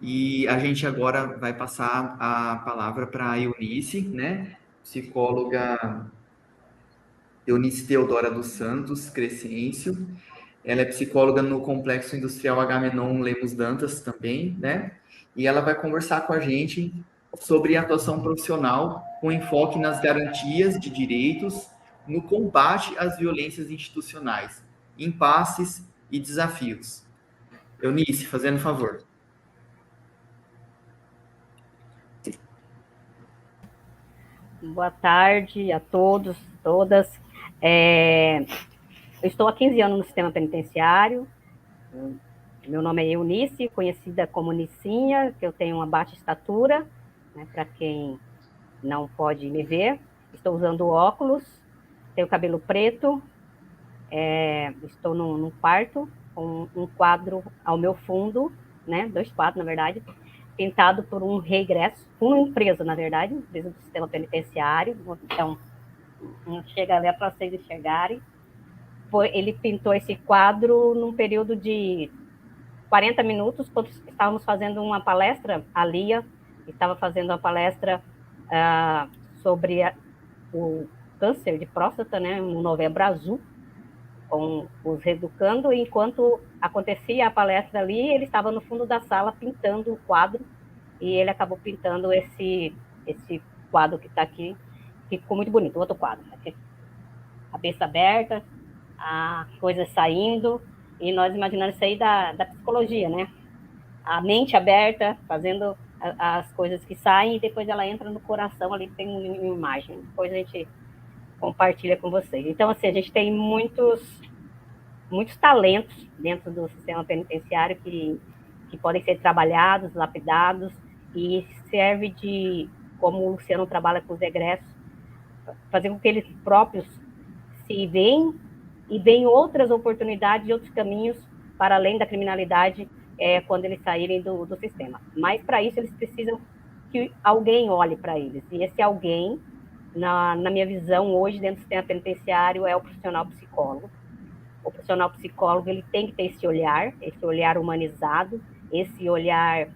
E a gente agora vai passar a palavra para a Eunice, né? Psicóloga Eunice Teodora dos Santos Crescêncio. Ela é psicóloga no Complexo Industrial Agamenon Lemos Dantas também, né? E ela vai conversar com a gente sobre atuação profissional com enfoque nas garantias de direitos, no combate às violências institucionais, impasses e desafios. Eunice, fazendo favor. Boa tarde a todos, todas. Eu estou há 15 anos no sistema penitenciário. Meu nome é Eunice, conhecida como Nicinha, que eu tenho uma baixa estatura, né, para quem não pode me ver. Estou usando óculos, tenho cabelo preto, estou num quarto com um quadro ao meu fundo, né, 2 quadros, na verdade, pintado por um reegresso, uma empresa, na verdade, empresa do sistema penitenciário. Então, não chega ali para vocês enxergarem. Ele pintou esse quadro num período de 40 minutos, quando estávamos fazendo uma palestra, a Lia estava fazendo uma palestra sobre o câncer de próstata, né, no Novembro Azul, com os reeducando, e enquanto acontecia a palestra ali, ele estava no fundo da sala pintando o quadro, e ele acabou pintando esse quadro que está aqui, que ficou muito bonito, outro quadro, né? Cabeça aberta, a coisa saindo, e nós imaginando isso aí da psicologia, né? A mente aberta, fazendo as coisas que saem, e depois ela entra no coração, ali tem uma imagem, depois a gente compartilha com vocês. Então, assim, a gente tem muitos talentos dentro do sistema penitenciário que podem ser trabalhados, lapidados, e serve de, como o Luciano trabalha com os egressos, fazer com que eles próprios se veem e veem outras oportunidades e outros caminhos para além da criminalidade quando eles saírem do sistema. Mas, para isso, eles precisam que alguém olhe para eles. E esse alguém, na minha visão, hoje, dentro do sistema penitenciário, é o profissional psicólogo. O profissional psicólogo ele tem que ter esse olhar humanizado, esse olhar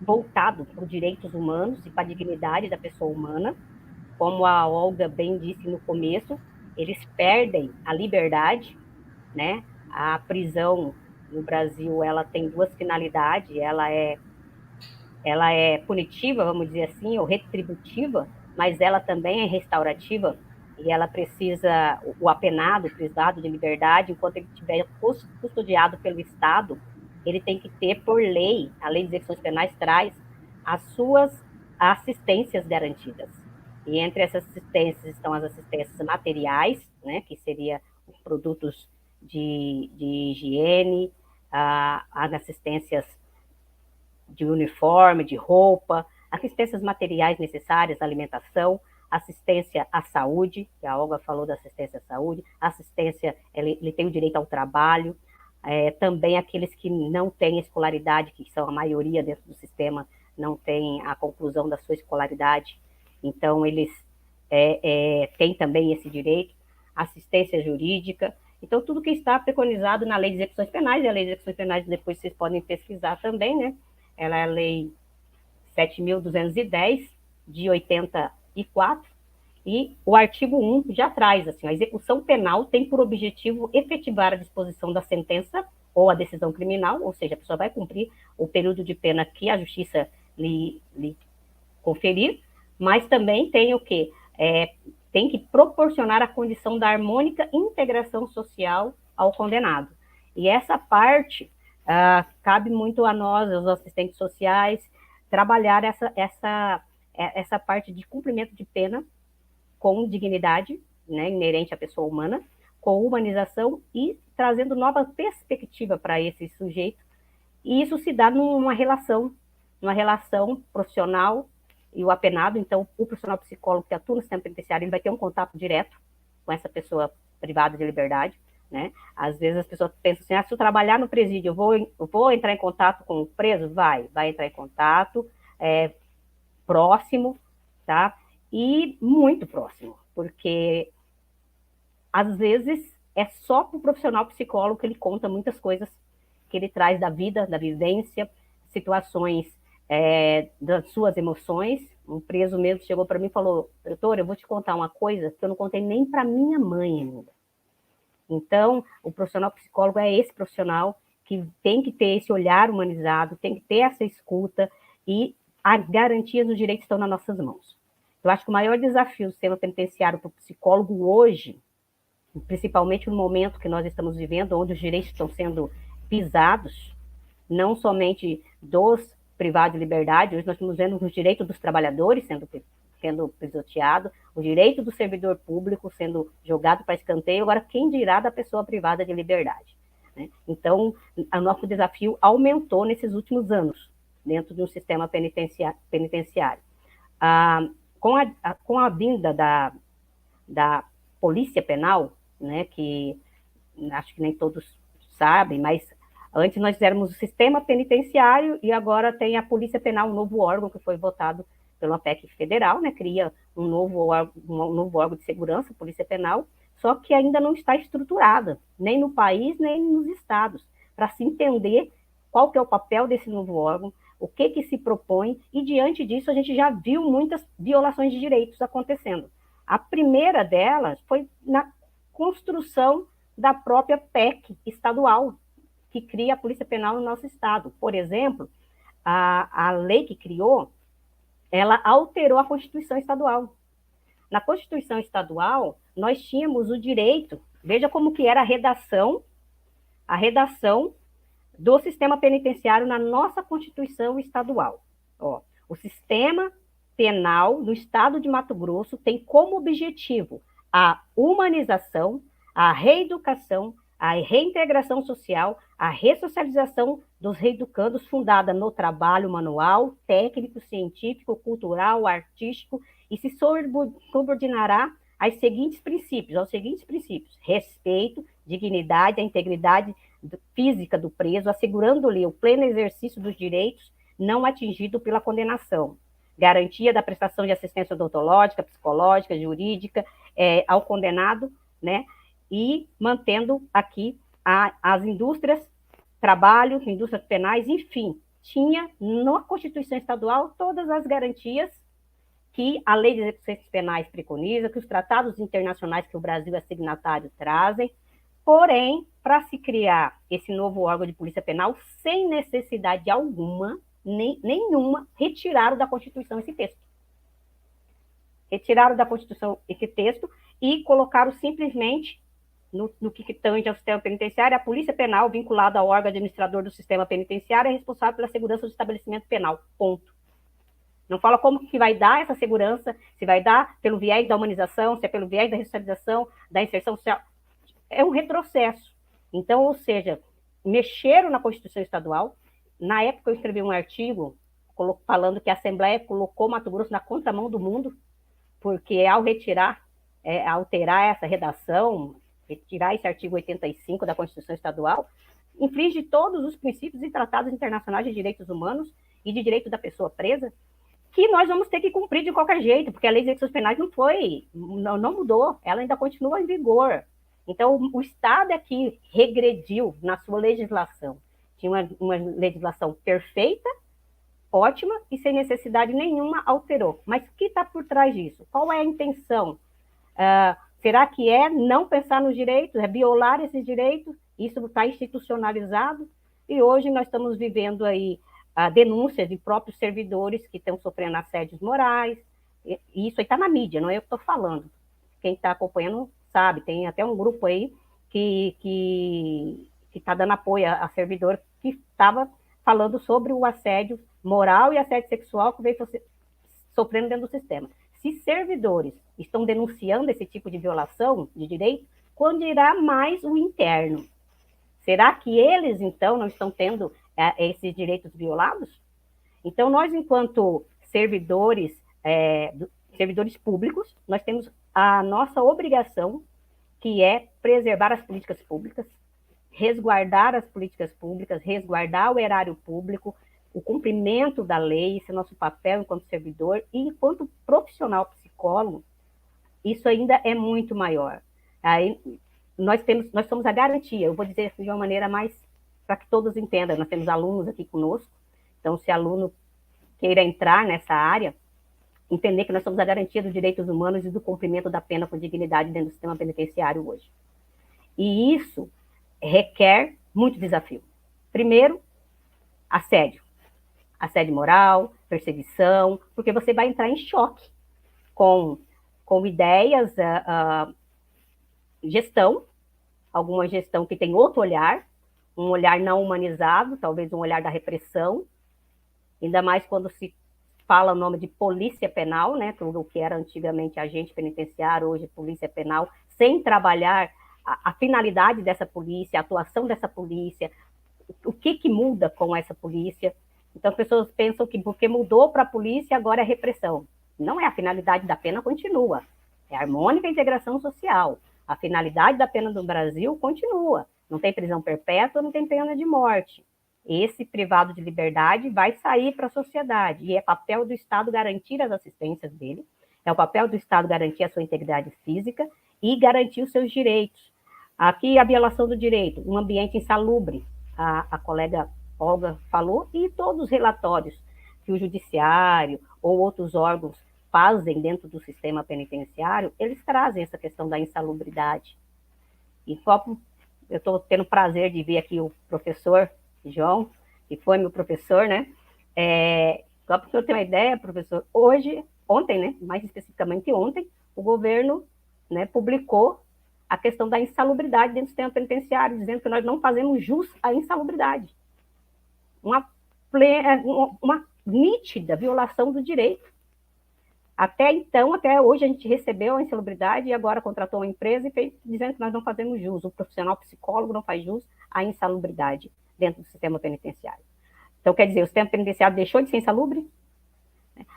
voltado para os direitos humanos e para a dignidade da pessoa humana. Como a Olga bem disse no começo, eles perdem a liberdade, né? A prisão no Brasil ela tem 2 finalidades, ela é punitiva, vamos dizer assim, ou retributiva, mas ela também é restaurativa, e ela precisa, o apenado, privado de liberdade, enquanto ele estiver custodiado pelo Estado, ele tem que ter, por lei, a lei de execuções penais traz as suas assistências garantidas. E entre essas assistências estão as assistências materiais, né, que seria os produtos de higiene, as assistências de uniforme, de roupa, assistências materiais necessárias, alimentação, assistência à saúde, que a Olga falou da assistência à saúde, assistência, ele tem o direito ao trabalho, também aqueles que não têm escolaridade, que são a maioria dentro do sistema, não têm a conclusão da sua escolaridade, então eles têm também esse direito, assistência jurídica, então tudo que está preconizado na lei de execuções penais, e a lei de execuções penais depois vocês podem pesquisar também, né? Ela é a lei 7.210 de 84, e o artigo 1 já traz assim, a execução penal tem por objetivo efetivar a disposição da sentença ou a decisão criminal, ou seja, a pessoa vai cumprir o período de pena que a justiça lhe conferir, mas também tem o quê? Tem que proporcionar a condição da harmônica integração social ao condenado. E essa parte cabe muito a nós, os assistentes sociais, trabalhar essa parte de cumprimento de pena com dignidade, né, inerente à pessoa humana, com humanização e trazendo nova perspectiva para esse sujeito. E isso se dá numa relação profissional e o apenado. Então, o profissional psicólogo que atua no sistema penitenciário, ele vai ter um contato direto com essa pessoa privada de liberdade, né? Às vezes as pessoas pensam assim, se eu trabalhar no presídio, eu vou entrar em contato com o preso? Vai entrar em contato, próximo, tá? E muito próximo, porque às vezes é só para o profissional psicólogo que ele conta muitas coisas que ele traz da vida, da vivência, situações das suas emoções. Um preso mesmo chegou para mim e falou: doutor, eu vou te contar uma coisa que eu não contei nem para minha mãe ainda. Então, o profissional psicólogo é esse profissional que tem que ter esse olhar humanizado, tem que ter essa escuta, e as garantias dos direitos estão nas nossas mãos. Eu acho que o maior desafio do sistema penitenciário para o psicólogo hoje, principalmente no momento que nós estamos vivendo, onde os direitos estão sendo pisados, não somente dos privados de liberdade, hoje nós estamos vendo os direitos dos trabalhadores sendo pisoteado, o direito do servidor público sendo jogado para escanteio, agora quem dirá da pessoa privada de liberdade, né? Então, o nosso desafio aumentou nesses últimos anos, dentro de um sistema penitenciário. Com a vinda da polícia penal, né, que acho que nem todos sabem, mas antes nós éramos o sistema penitenciário e agora tem a Polícia Penal, um novo órgão que foi votado pela PEC federal, né, cria um novo órgão de segurança, Polícia Penal, só que ainda não está estruturada, nem no país, nem nos estados, para se entender qual que é o papel desse novo órgão, o que se propõe, e diante disso a gente já viu muitas violações de direitos acontecendo. A primeira delas foi na construção da própria PEC estadual, que cria a Polícia Penal no nosso estado. Por exemplo, a lei que criou, ela alterou a Constituição estadual. Na Constituição estadual, nós tínhamos o direito, veja como que era a redação do sistema penitenciário na nossa Constituição estadual. O sistema penal do estado de Mato Grosso tem como objetivo a humanização, a reeducação, a reintegração social, a ressocialização dos reeducandos fundada no trabalho manual, técnico, científico, cultural, artístico, e se subordinará aos seguintes princípios: respeito, dignidade, a integridade física do preso, assegurando-lhe o pleno exercício dos direitos não atingido pela condenação, garantia da prestação de assistência odontológica, psicológica, jurídica ao condenado, né? E mantendo aqui as indústrias, trabalho, indústrias penais, enfim, tinha na Constituição Estadual todas as garantias que a Lei de Execuções Penais preconiza, que os tratados internacionais que o Brasil é signatário trazem. Porém, para se criar esse novo órgão de polícia penal, sem necessidade alguma, nenhuma, retiraram da Constituição esse texto. Retiraram da Constituição esse texto e colocaram simplesmente no que tange ao sistema penitenciário: a polícia penal, vinculada ao órgão administrador do sistema penitenciário, é responsável pela segurança do estabelecimento penal. Ponto. Não fala como que vai dar essa segurança, se vai dar pelo viés da humanização, se é pelo viés da ressocialização, da inserção social. É um retrocesso. Então, ou seja, mexeram na Constituição Estadual. Na época eu escrevi um artigo falando que a Assembleia colocou Mato Grosso na contramão do mundo, porque ao alterar essa redação, retirar esse artigo 85 da Constituição Estadual, infringe todos os princípios e tratados internacionais de direitos humanos e de direito da pessoa presa, que nós vamos ter que cumprir de qualquer jeito, porque a Lei de Execuções Penais não mudou, ela ainda continua em vigor. Então, o Estado é que regrediu na sua legislação. Tinha uma legislação perfeita, ótima, e sem necessidade nenhuma alterou. Mas o que está por trás disso? Qual é a intenção? Será que é não pensar nos direitos, é violar esses direitos? Isso está institucionalizado, e hoje nós estamos vivendo aí denúncias de próprios servidores que estão sofrendo assédios morais, e isso aí está na mídia, não é eu que estou falando. Quem está acompanhando sabe, tem até um grupo aí que está dando apoio a servidor que estava falando sobre o assédio moral e assédio sexual que veio sofrendo dentro do sistema. Se servidores estão denunciando esse tipo de violação de direito, quando irá mais o interno? Será que eles, então, não estão tendo esses direitos violados? Então, nós, enquanto servidores públicos, nós temos a nossa obrigação, que é preservar as políticas públicas, resguardar as políticas públicas, resguardar o erário público, o cumprimento da lei, esse é nosso papel enquanto servidor, e enquanto profissional psicólogo, isso ainda é muito maior. Aí, nós somos a garantia, eu vou dizer assim de uma maneira mais para que todos entendam. Nós temos alunos aqui conosco, então se aluno queira entrar nessa área, entender que nós somos a garantia dos direitos humanos e do cumprimento da pena com dignidade dentro do sistema penitenciário hoje. E isso requer muito desafio. Primeiro, assédio moral, perseguição, porque você vai entrar em choque com ideias, gestão, alguma gestão que tem outro olhar, um olhar não humanizado, talvez um olhar da repressão, ainda mais quando se fala o nome de polícia penal, né, tudo o que era antigamente agente penitenciário, hoje polícia penal, sem trabalhar a finalidade dessa polícia, a atuação dessa polícia, o que muda com essa polícia. Então as pessoas pensam que porque mudou para a polícia, agora é repressão. Não é, a finalidade da pena continua. É harmônica integração social. A finalidade da pena no Brasil continua. Não tem prisão perpétua, não tem pena de morte. Esse privado de liberdade vai sair para a sociedade. E é papel do Estado garantir as assistências dele, é o papel do Estado garantir a sua integridade física e garantir os seus direitos. Aqui a violação do direito, um ambiente insalubre, a colega Olga falou, e todos os relatórios que o judiciário ou outros órgãos fazem dentro do sistema penitenciário, eles trazem essa questão da insalubridade. E como eu estou tendo o prazer de ver aqui o professor João, que foi meu professor, né? Só para eu ter uma ideia, professor, ontem, né? Mais especificamente ontem, o governo, né, publicou a questão da insalubridade dentro do sistema penitenciário, dizendo que nós não fazemos jus à insalubridade. Uma nítida violação do direito. Até então, até hoje, a gente recebeu a insalubridade e agora contratou uma empresa e fez, dizendo que nós não fazemos jus, o profissional psicólogo não faz jus à insalubridade dentro do sistema penitenciário. Então, quer dizer, o sistema penitenciário deixou de ser insalubre?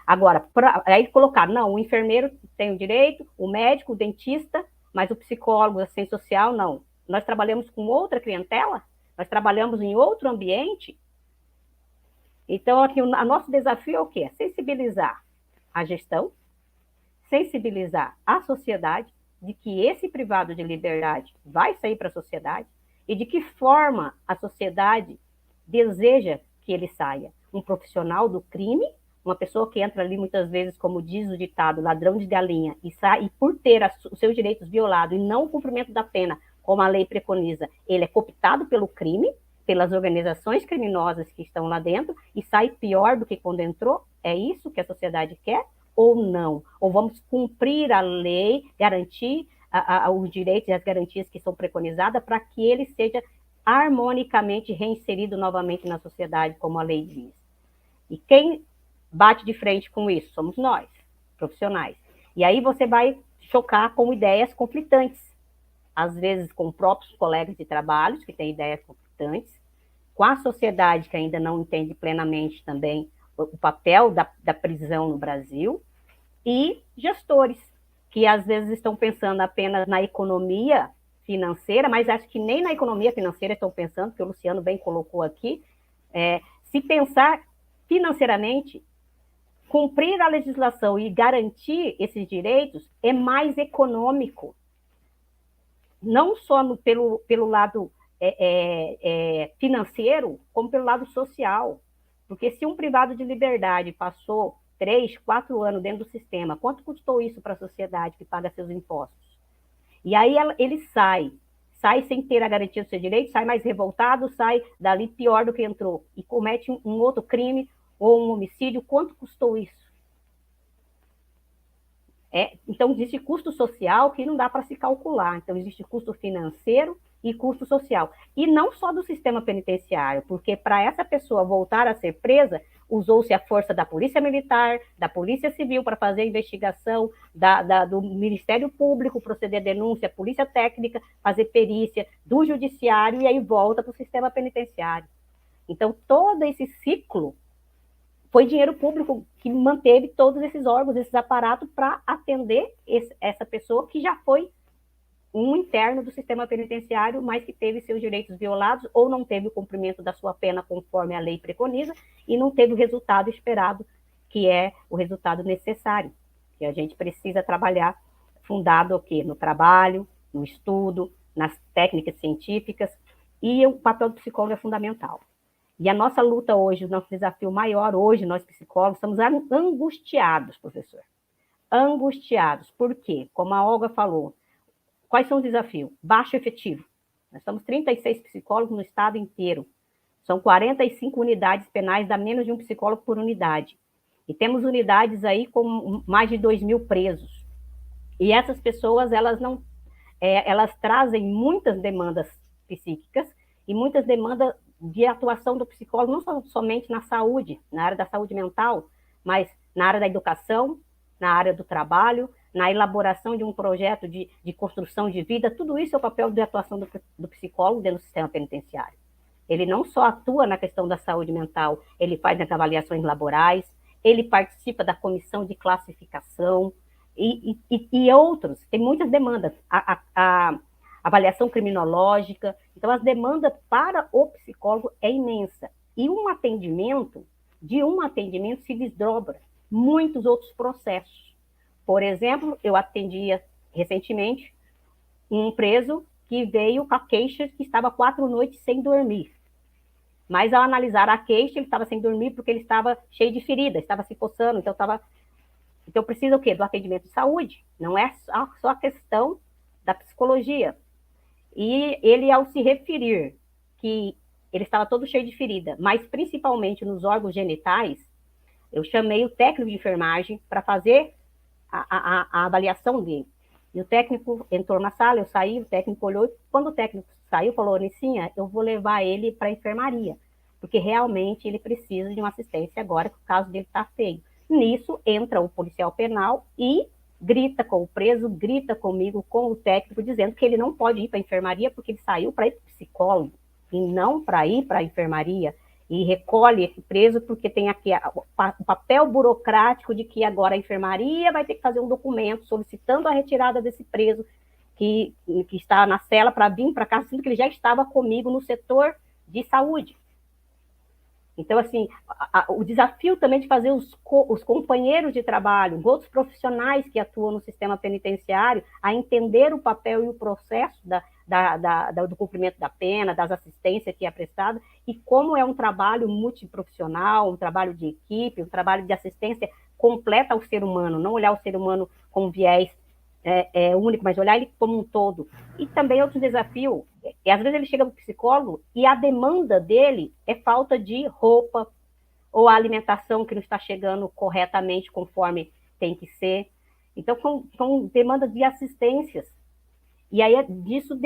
Agora, aí colocar, não, o enfermeiro tem o direito, o médico, o dentista, mas o psicólogo, a assistente social, não. Nós trabalhamos com outra clientela, nós trabalhamos em outro ambiente. Então, aqui, o nosso desafio é o quê? Sensibilizar a gestão, sensibilizar a sociedade de que esse privado de liberdade vai sair para a sociedade e de que forma a sociedade deseja que ele saia. Um profissional do crime, uma pessoa que entra ali muitas vezes, como diz o ditado, ladrão de galinha, e sai, e por ter os seus direitos violados e não o cumprimento da pena, como a lei preconiza, ele é cooptado pelo crime, pelas organizações criminosas que estão lá dentro, e sai pior do que quando entrou. É isso que a sociedade quer ou não? Ou vamos cumprir a lei, garantir os direitos e as garantias que são preconizadas para que ele seja harmonicamente reinserido novamente na sociedade, como a lei diz. E quem bate de frente com isso? Somos nós, profissionais. E aí você vai chocar com ideias conflitantes, às vezes com próprios colegas de trabalho, que têm ideias conflitantes, com a sociedade que ainda não entende plenamente também o papel da prisão no Brasil, e gestores, que às vezes estão pensando apenas na economia financeira, mas acho que nem na economia financeira estão pensando, que o Luciano bem colocou aqui, se pensar financeiramente, cumprir a legislação e garantir esses direitos é mais econômico, não só pelo lado financeiro, como pelo lado social. Porque se um privado de liberdade passou 3, 4 anos dentro do sistema, quanto custou isso para a sociedade que paga seus impostos? E aí ele sai sem ter a garantia do seu direito, sai mais revoltado, sai dali pior do que entrou, e comete um outro crime ou um homicídio. Quanto custou isso? Então, existe custo social que não dá para se calcular. Então, existe custo financeiro e custo social. E não só do sistema penitenciário, porque para essa pessoa voltar a ser presa, usou-se a força da Polícia Militar, da Polícia Civil para fazer a investigação, do Ministério Público, proceder denúncia, Polícia Técnica, fazer perícia, do Judiciário, e aí volta para o sistema penitenciário. Então, todo esse ciclo foi dinheiro público que manteve todos esses órgãos, esses aparatos, para atender essa pessoa que já foi um interno do sistema penitenciário, mas que teve seus direitos violados ou não teve o cumprimento da sua pena conforme a lei preconiza e não teve o resultado esperado, que é o resultado necessário, que a gente precisa trabalhar fundado o quê? No trabalho, no estudo, nas técnicas científicas, E o papel do psicólogo é fundamental. E a nossa luta hoje, o nosso desafio maior hoje, nós psicólogos, estamos angustiados, professor. Angustiados. Por quê? Como a Olga falou, quais são os desafios? Baixo efetivo. Nós somos 36 psicólogos no estado inteiro. São 45 unidades penais, dá menos de um psicólogo por unidade. E temos unidades aí com mais de 2.000 presos. E essas pessoas, elas trazem muitas demandas psíquicas e muitas demandas de atuação do psicólogo, não somente na saúde, na área da saúde mental, mas na área da educação, na área do trabalho, na elaboração de um projeto de construção de vida. Tudo isso é o papel de atuação do psicólogo dentro do sistema penitenciário. Ele não só atua na questão da saúde mental, ele faz as avaliações laborais, ele participa da comissão de classificação e outros. Tem muitas demandas. A avaliação criminológica. Então, as demandas para o psicólogo é imensa. E de um atendimento se desdobra muitos outros processos. Por exemplo, eu atendia recentemente um preso que veio com a queixa que estava 4 noites sem dormir. Mas ao analisar a queixa, ele estava sem dormir porque ele estava cheio de ferida, estava se coçando, então precisa o quê? Do atendimento de saúde. Não é só a questão da psicologia. E ele, ao se referir que ele estava todo cheio de ferida, mas principalmente nos órgãos genitais, eu chamei o técnico de enfermagem para fazer a avaliação dele. E o técnico entrou na sala, eu saí, o técnico olhou, e quando o técnico saiu, falou: Nicinha, eu vou levar ele para a enfermaria, porque realmente ele precisa de uma assistência agora, que o caso dele está feio. Nisso, entra o policial penal e grita com o preso, grita comigo, com o técnico, dizendo que ele não pode ir para a enfermaria porque ele saiu para ir para o psicólogo e não para ir para a enfermaria. E recolhe esse preso porque tem aqui o papel burocrático de que agora a enfermaria vai ter que fazer um documento solicitando a retirada desse preso que está na cela para vir para cá, sendo que ele já estava comigo no setor de saúde. Então, assim, o desafio também de fazer os companheiros de trabalho, outros profissionais que atuam no sistema penitenciário, a entender o papel e o processo do cumprimento da pena, das assistências que é prestada, e como é um trabalho multiprofissional, um trabalho de equipe, um trabalho de assistência completa ao ser humano, não olhar o ser humano com viés único, mas olhar ele como um todo. E também outro desafio, às vezes ele chega para o psicólogo e a demanda dele é falta de roupa, ou a alimentação que não está chegando corretamente conforme tem que ser. Então, são demandas de assistências. E aí, disso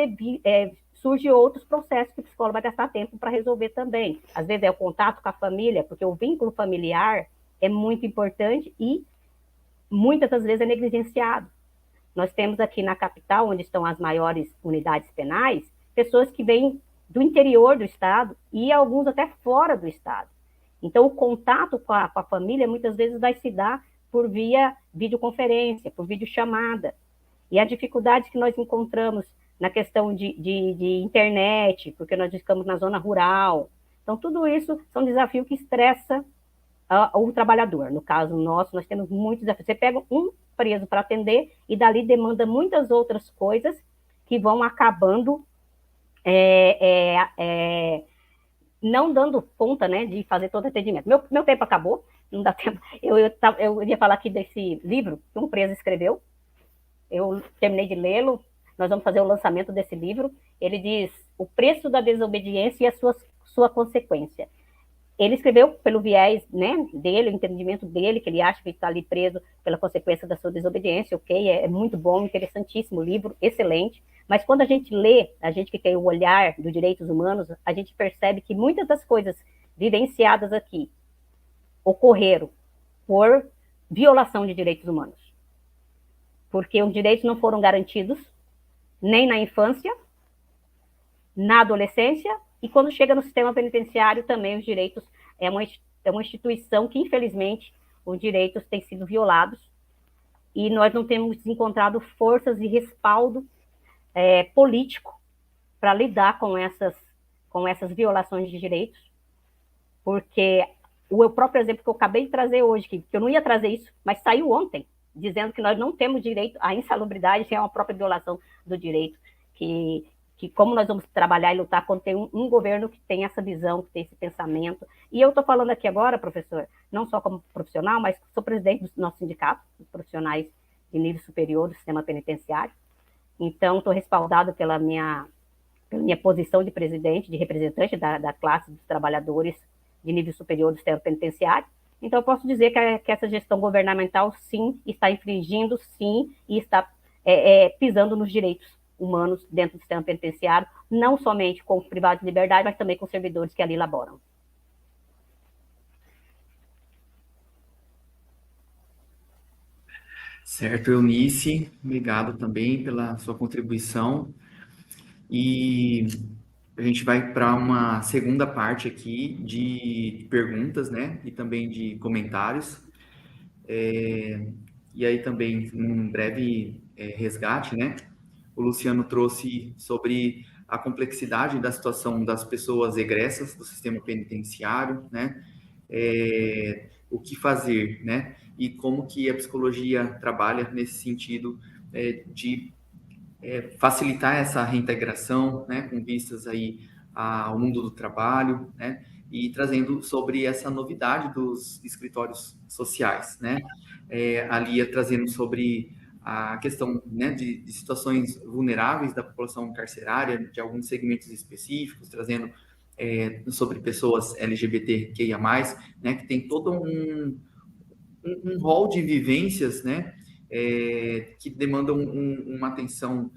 surge outros processos que o psicólogo vai gastar tempo para resolver também. Às vezes é o contato com a família, porque o vínculo familiar é muito importante e muitas das vezes é negligenciado. Nós temos aqui na capital, onde estão as maiores unidades penais, pessoas que vêm do interior do estado e alguns até fora do estado. Então, o contato com a família muitas vezes vai se dar por via videoconferência, por videochamada. E a dificuldade que nós encontramos na questão de internet, porque nós estamos na zona rural. Então, tudo isso são desafios que estressa o trabalhador. No caso nosso, nós temos muitos desafios. Você pega um preso para atender e dali demanda muitas outras coisas que vão acabando não dando conta, né, de fazer todo o atendimento. Meu tempo acabou, não dá tempo. Eu ia falar aqui desse livro que um preso escreveu. Eu terminei de lê-lo, nós vamos fazer o lançamento desse livro. Ele diz: o preço da desobediência e a sua consequência. Ele escreveu pelo viés, né, dele, o entendimento dele, que ele acha que está ali preso pela consequência da sua desobediência, ok? É muito bom, interessantíssimo livro, excelente. Mas quando a gente lê, a gente que tem o olhar dos direitos humanos, a gente percebe que muitas das coisas vivenciadas aqui ocorreram por violação de direitos humanos. Porque os direitos não foram garantidos nem na infância, na adolescência, e quando chega no sistema penitenciário também os direitos, é uma instituição que, infelizmente, os direitos têm sido violados, e nós não temos encontrado forças e respaldo político para lidar com essas violações de direitos, porque o próprio exemplo que eu acabei de trazer hoje, que eu não ia trazer isso, mas saiu ontem, dizendo que nós não temos direito à insalubridade, que é uma própria violação do direito que que como nós vamos trabalhar e lutar quando tem um governo que tem essa visão, que tem esse pensamento. E eu estou falando aqui agora, professor, não só como profissional, mas sou presidente do nosso sindicato, dos profissionais de nível superior do sistema penitenciário. Então, estou respaldado pela minha posição de presidente, de representante da classe dos trabalhadores de nível superior do sistema penitenciário. Então, eu posso dizer que essa gestão governamental, sim, está infringindo, sim, e está pisando nos direitos humanos dentro do sistema penitenciário, não somente com os privados de liberdade, mas também com os servidores que ali laboram. Certo, Eunice, obrigado também pela sua contribuição. E a gente vai para uma segunda parte aqui de perguntas, né? E também de comentários. E aí também, um breve resgate, né? O Luciano trouxe sobre a complexidade da situação das pessoas egressas do sistema penitenciário, né? O que fazer, né? E como que a psicologia trabalha nesse sentido de facilitar essa reintegração, né? Com vistas aí ao mundo do trabalho, né? E trazendo sobre essa novidade dos escritórios sociais, né? A Lia trazendo sobre a questão, né, de situações vulneráveis da população carcerária, de alguns segmentos específicos, trazendo sobre pessoas LGBTQIA+, né, que tem todo um rol de vivências, né, que demandam uma atenção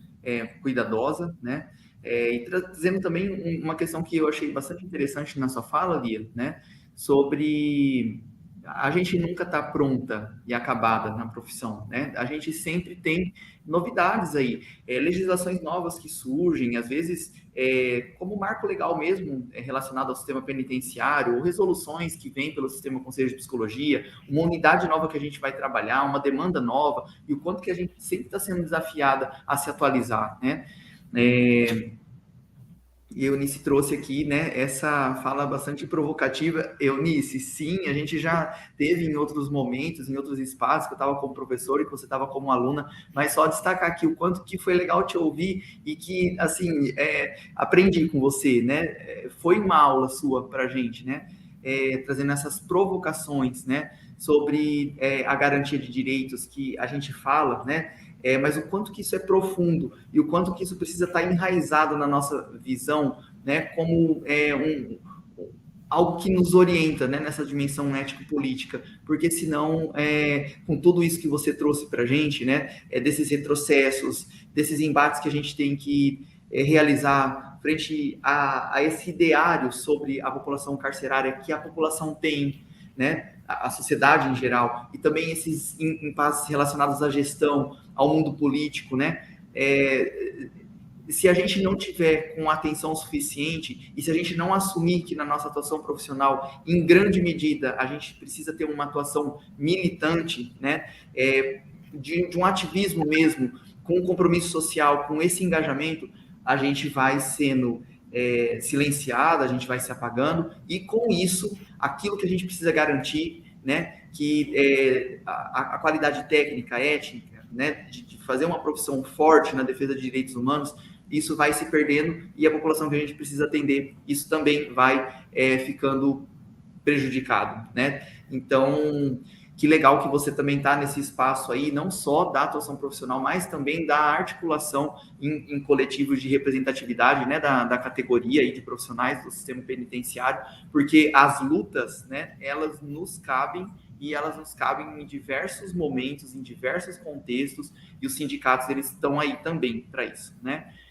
cuidadosa, né, e trazendo também uma questão que eu achei bastante interessante na sua fala, Lia, né, sobre a gente nunca está pronta e acabada na profissão, né? A gente sempre tem novidades aí, legislações novas que surgem, às vezes como marco legal mesmo relacionado ao sistema penitenciário, ou resoluções que vêm pelo sistema Conselho de Psicologia, uma unidade nova que a gente vai trabalhar, uma demanda nova, e o quanto que a gente sempre está sendo desafiada a se atualizar, né? E Eunice trouxe aqui, né, essa fala bastante provocativa. Eunice, sim, a gente já teve em outros momentos, em outros espaços, que eu estava como professor e que você estava como aluna, mas só destacar aqui o quanto que foi legal te ouvir e que, assim, aprendi com você, né? Foi uma aula sua para a gente, né? Trazendo essas provocações, né? Sobre a garantia de direitos que a gente fala, né? Mas o quanto que isso é profundo e o quanto que isso precisa estar enraizado na nossa visão, né, como algo que nos orienta, né, nessa dimensão ético-política, porque senão, com tudo isso que você trouxe para a gente, né, desses retrocessos, desses embates que a gente tem que realizar frente a esse ideário sobre a população carcerária que a população tem, né, a sociedade em geral, e também esses impasses relacionados à gestão, ao mundo político, né? Se a gente não tiver com atenção suficiente e se a gente não assumir que na nossa atuação profissional, em grande medida, a gente precisa ter uma atuação militante, né? De um ativismo mesmo, com um compromisso social, com esse engajamento, a gente vai sendo silenciada, a gente vai se apagando, e com isso, aquilo que a gente precisa garantir, né, que a qualidade técnica, étnica, né, de fazer uma profissão forte na defesa de direitos humanos, isso vai se perdendo e a população que a gente precisa atender, isso também vai ficando prejudicado, né? Então, que legal que você também está nesse espaço aí, não só da atuação profissional, mas também da articulação em coletivos de representatividade, né, da categoria aí de profissionais do sistema penitenciário, porque as lutas, né, elas nos cabem e elas nos cabem em diversos momentos, em diversos contextos, e os sindicatos, eles estão aí também para isso, né?